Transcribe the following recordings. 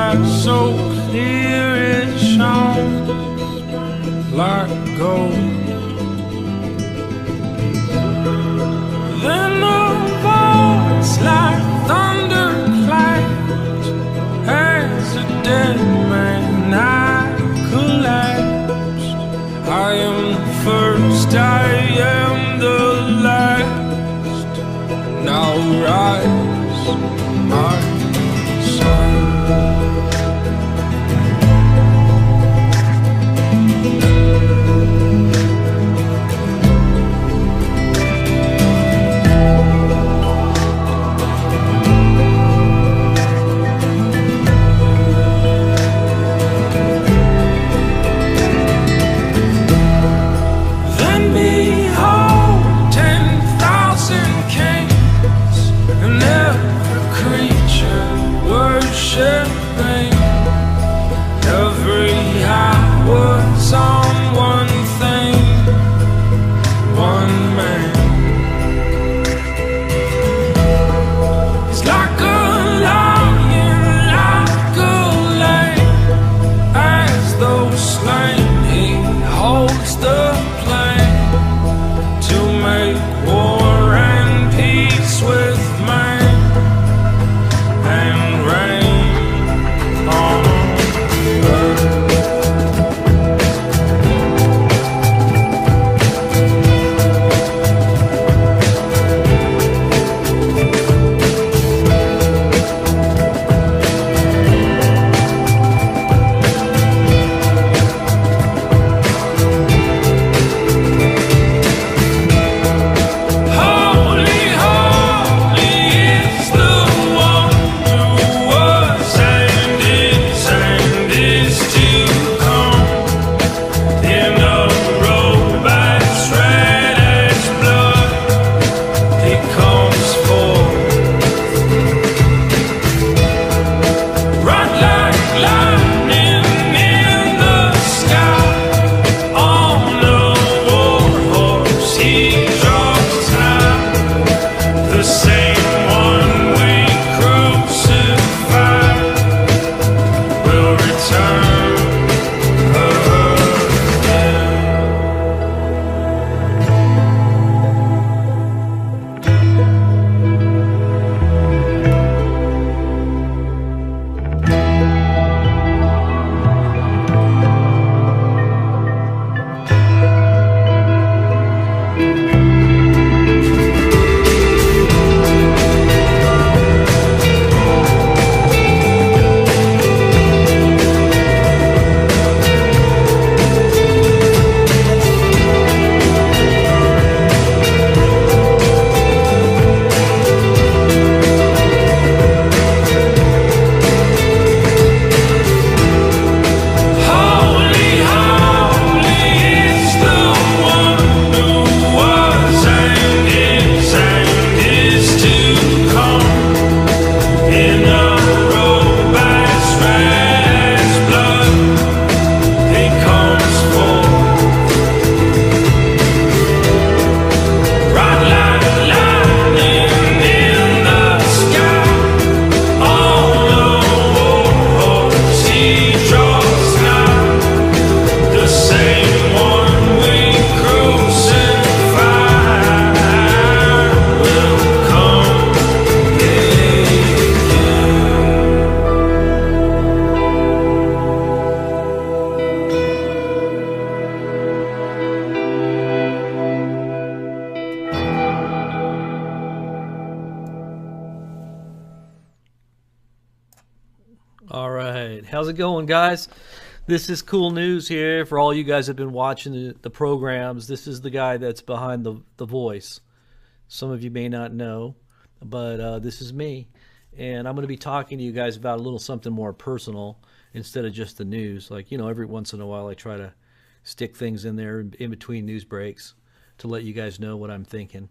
sky so clear it shone like gold. Then a voice like thunder clapped as a dead man I collapsed. I am the first, I am the last. Now rise, my son. Every eye was on one thing, one man. He's like a lion, like a lamb. As though slain, he holds the plan to make war and peace with man and reign on. All right. How's it going, guys? This is Cool News here for all you guys that have been watching the programs. This is the guy that's behind the voice. Some of you may not know, but this is me. And I'm going to be talking to you guys about a little something more personal instead of just the news. Like, you know, every once in a while I try to stick things in there in between news breaks to let you guys know what I'm thinking.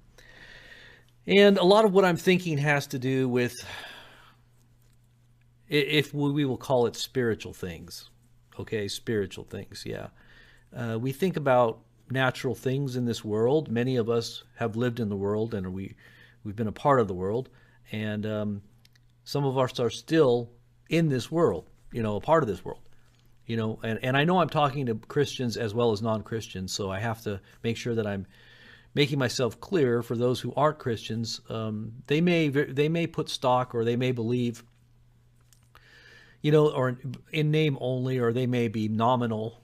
And a lot of what I'm thinking has to do with, if we will call it spiritual things. Okay, spiritual things, yeah. We think about natural things in this world. Many of us have lived in the world, and we've been a part of the world. And some of us are still in this world, a part of this world. And I know I'm talking to Christians as well as non-Christians, so I have to make sure that I'm making myself clear for those who aren't Christians. They may put stock, or they may believe, or in name only, or they may be nominal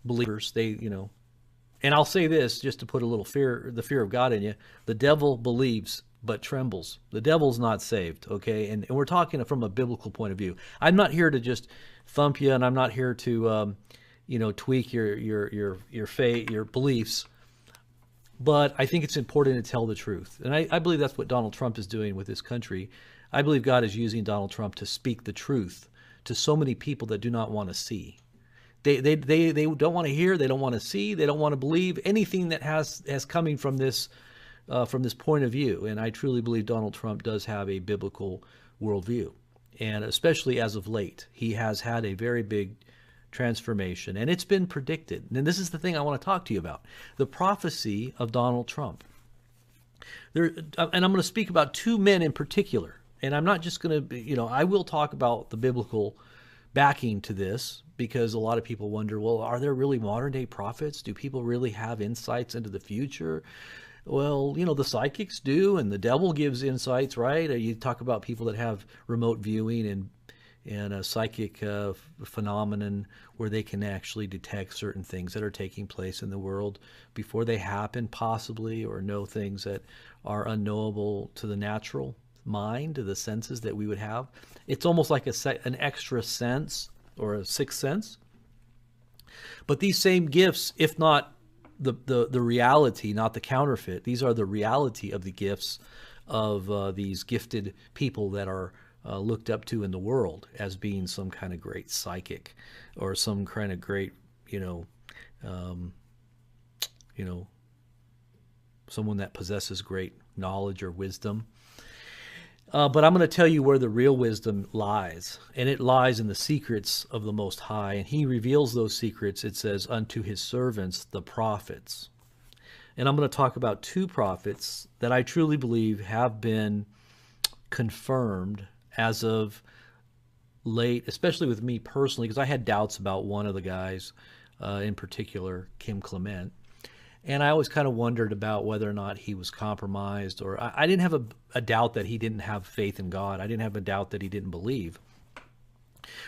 believers. And I'll say this just to put a little the fear of God in you. The devil believes but trembles. The devil's not saved, okay? And we're talking from a biblical point of view. I'm not here to just thump you, and I'm not here to tweak your faith, your beliefs. But I think it's important to tell the truth. And I believe that's what Donald Trump is doing with this country. I believe God is using Donald Trump to speak the truth to so many people that do not want to see. They don't want to hear, they don't want to see, they don't want to believe anything that has coming from this point of view. And I truly believe Donald Trump does have a biblical worldview. And especially as of late, he has had a very big transformation, and it's been predicted. And this is the thing I want to talk to you about, the prophecy of Donald Trump. And I'm going to speak about two men in particular, and I'm not just going to, I will talk about the biblical backing to this, because a lot of people wonder, well, are there really modern day prophets? Do people really have insights into the future? Well, the psychics do, and the devil gives insights, right? You talk about people that have remote viewing and a psychic phenomenon where they can actually detect certain things that are taking place in the world before they happen, possibly, or know things that are unknowable to the natural mind, to the senses that we would have. It's almost like an extra sense, or a sixth sense. But these same gifts, if not the reality, not the counterfeit, these are the reality of the gifts of these gifted people that are looked up to in the world as being some kind of great psychic, or some kind of great, someone that possesses great knowledge or wisdom. But I'm going to tell you where the real wisdom lies, and it lies in the secrets of the Most High, and he reveals those secrets, it says, unto his servants, the prophets. And I'm going to talk about two prophets that I truly believe have been confirmed as of late, especially with me personally, because I had doubts about one of the guys, in particular, Clement. And I always kind of wondered about whether or not he was compromised, or I didn't have a doubt that he didn't have faith in God. I didn't have a doubt that he didn't believe,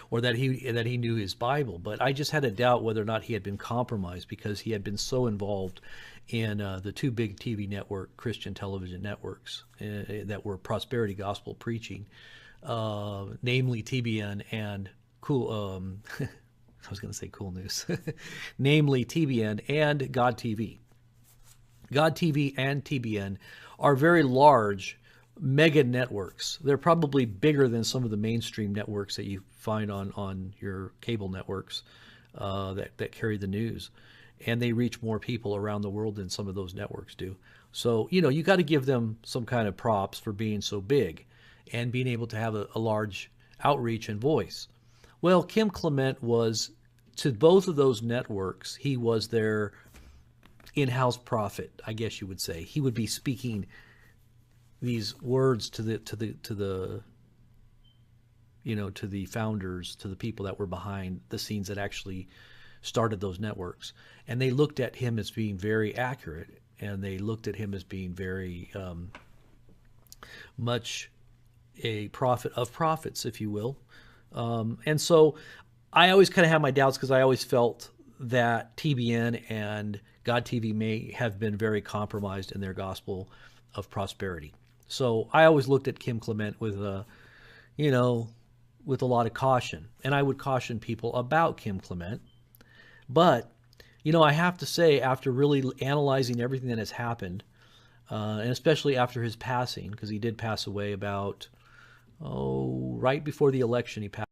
or that he knew his Bible. But I just had a doubt whether or not he had been compromised, because he had been so involved in the two big TV network, Christian television networks that were prosperity gospel preaching, namely TBN and I was going to say Cool News, namely TBN and God TV. God TV and TBN are very large mega networks. They're probably bigger than some of the mainstream networks that you find on your cable networks that carry the news. And they reach more people around the world than some of those networks do. So, you got to give them some kind of props for being so big and being able to have a large outreach and voice. Well, Clement was, to both of those networks, he was their in-house prophet, I guess you would say. He would be speaking these words to the founders, to the people that were behind the scenes that actually started those networks. And they looked at him as being very accurate, and they looked at him as being very much a prophet of prophets, if you will. And so I always kind of had my doubts, because I always felt that TBN and God TV may have been very compromised in their gospel of prosperity. So I always looked at Clement with a lot of caution. And I would caution people about Clement. But, I have to say, after really analyzing everything that has happened, and especially after his passing, because he did pass away about, right before the election, he passed